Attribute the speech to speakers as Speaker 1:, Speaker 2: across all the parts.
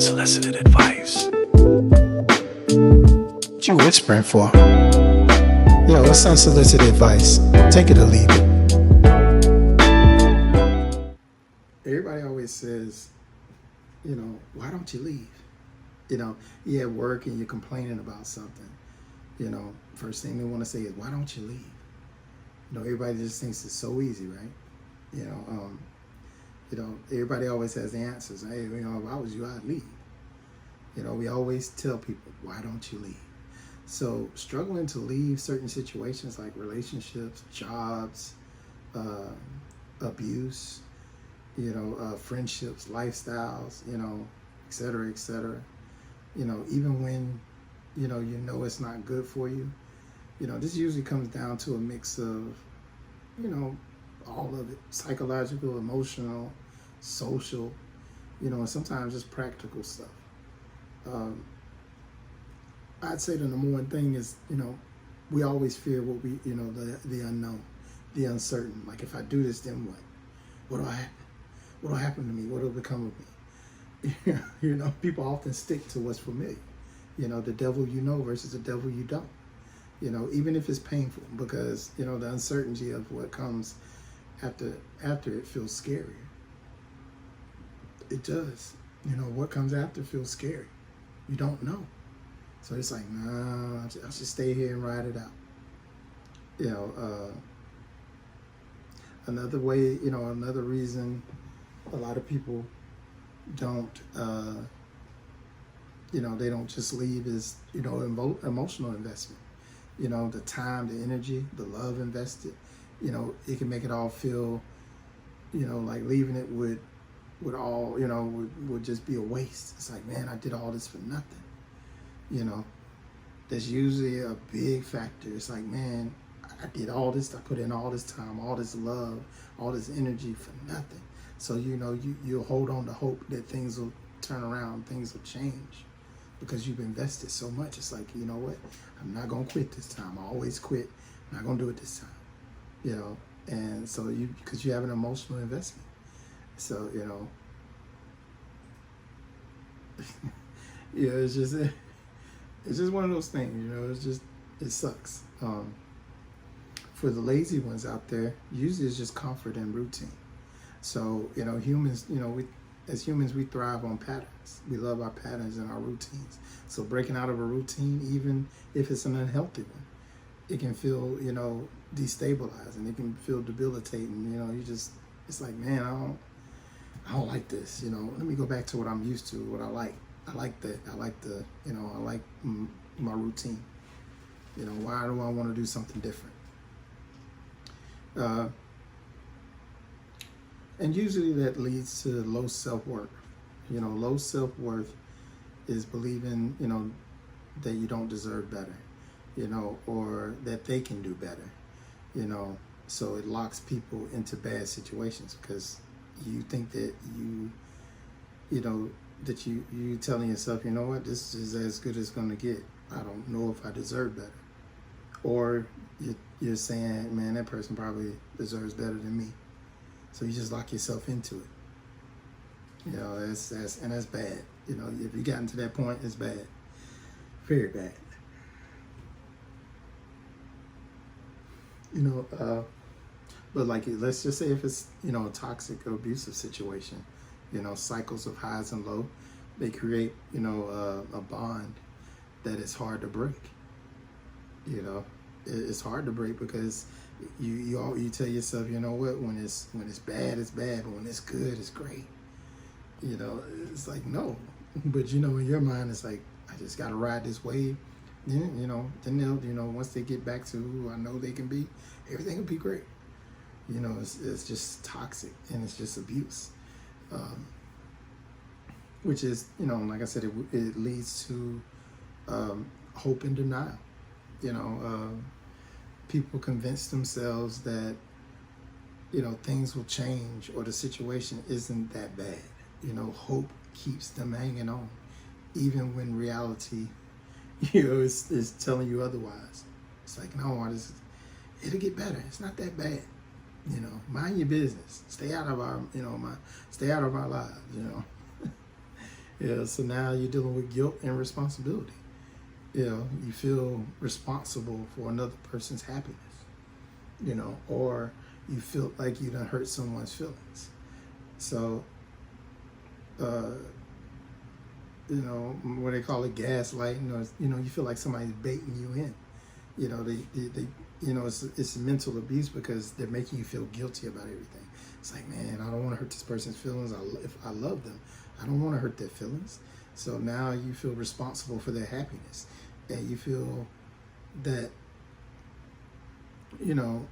Speaker 1: Unsolicited advice.
Speaker 2: What you whispering for? Yo, what's unsolicited advice? Take it or leave it. Everybody always says, why don't you leave? You're at work and you're complaining about something. First thing they want to say is, why don't you leave? Everybody just thinks it's so easy, right? Everybody always has the answers. Hey, if I was you, I'd leave. We always tell people, why don't you leave? So struggling to leave certain situations like relationships, jobs, abuse, friendships, lifestyles, et cetera, et cetera. Even when, it's not good for you, this usually comes down to a mix of, all of it, psychological, emotional, social, and sometimes just practical stuff. I'd say the number one thing is, we always fear what we, the unknown, the uncertain. Like, if I do this, then what? What'll happen to me? What'll become of me? People often stick to what's familiar. The devil versus the devil you don't. Even if it's painful, because, the uncertainty of what comes after it feels scarier. It does. What comes after feels scary. You don't know. So it's like, nah, I should stay here and ride it out. Another way, another reason a lot of people don't, they don't just leave is, emotional investment. The time, the energy, the love invested, it can make it all feel, like leaving it would all, would just be a waste. It's like, man, I did all this for nothing. That's usually a big factor. It's like, man, I did all this, I put in all this time, all this love, all this energy for nothing. So, you'll hold on to hope that things will turn around, things will change, because you've invested so much. It's like, you know what? I'm not going to quit this time. I always quit. I'm not going to do it this time. And so because you have an emotional investment. So, it's just one of those things, it sucks. For the lazy ones out there, usually it's just comfort and routine. So, humans, as humans, we thrive on patterns. We love our patterns and our routines. So breaking out of a routine, even if it's an unhealthy one, it can feel, destabilizing. It can feel debilitating. It's like, man, I don't like this. Let me go back to what I'm used to, what I like. I like that. I like I like my routine. Why do I want to do something different? And usually that leads to low self-worth. Low self-worth is believing, that you don't deserve better, or that they can do better, so it locks people into bad situations because you think that that you telling yourself, what, this is as good as it's going to get. I don't know if I deserve better. Or you're saying, man, that person probably deserves better than me. So you just lock yourself into it. That's bad. If you gotten to that point, it's bad. Very bad. But like, let's just say if it's, a toxic or abusive situation, cycles of highs and lows, they create, a bond that is hard to break. It's hard to break because you tell yourself, what, when it's bad, it's bad, but when it's good, it's great. It's like, no. But in your mind, it's like, I just got to ride this wave. Then they'll, once they get back to who I know they can be, everything will be great. It's just toxic and it's just abuse. Which is, like I said, it leads to hope and denial. People convince themselves that, things will change or the situation isn't that bad. Hope keeps them hanging on, even when reality, is telling you otherwise. It's like, no, it'll get better. It's not that bad. Mind your business. Stay out of our, stay out of our lives. Yeah, so now you're dealing with guilt and responsibility. You feel responsible for another person's happiness, or you feel like you done hurt someone's feelings. So, uh, what they call it gaslighting, or, you feel like somebody's baiting you in. They it's mental abuse because they're making you feel guilty about everything. It's like, man, I don't want to hurt this person's feelings. If I love them, I don't want to hurt their feelings. So now you feel responsible for their happiness, and you feel that, you know,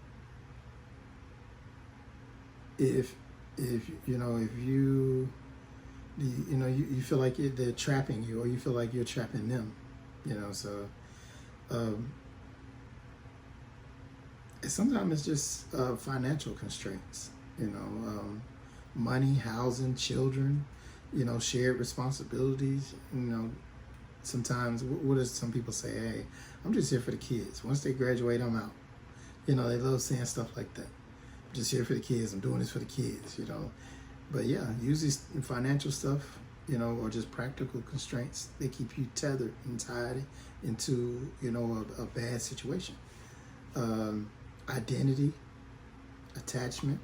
Speaker 2: if you feel like they're trapping you, or you feel like you're trapping them, so um, sometimes it's just financial constraints, money, housing, children, shared responsibilities. Sometimes what does some people say? Hey, I'm just here for the kids. Once they graduate, I'm out. They love saying stuff like that. I'm just here for the kids. I'm doing this for the kids. But yeah, usually financial stuff, or just practical constraints, they keep you tethered and tied into, a bad situation. Identity, attachment,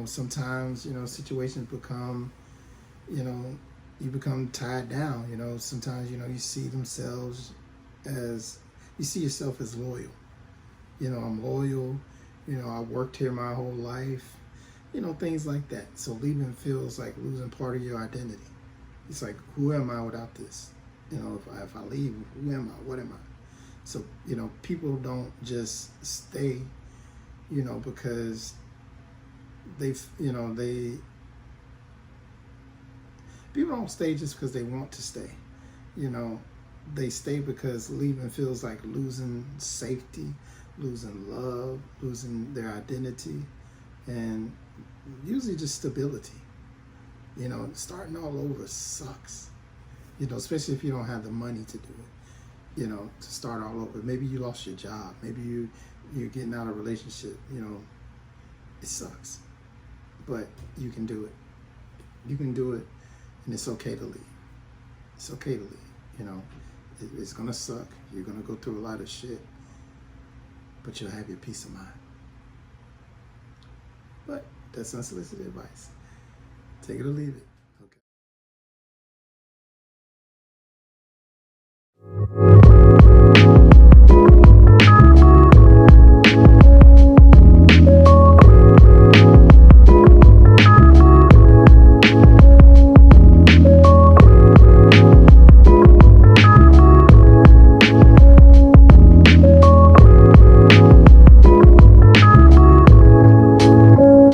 Speaker 2: sometimes, situations become, you become tied down. Sometimes, you see themselves you see yourself as loyal. I'm loyal, I worked here my whole life, things like that. So leaving feels like losing part of your identity. It's like, who am I without this? If I leave, who am I? What am I? So, people don't just stay, because people don't stay just because they want to stay. They stay because leaving feels like losing safety, losing love, losing their identity, and usually just stability. Starting all over sucks, especially if you don't have the money to do it, to start all over. Maybe you lost your job. Maybe you're getting out of a relationship. It sucks, but you can do it. You can do it, and it's okay to leave. It's okay to leave. It's gonna suck. You're gonna go through a lot of shit, but you'll have your peace of mind. But that's unsolicited advice. Take it or leave it. Okay.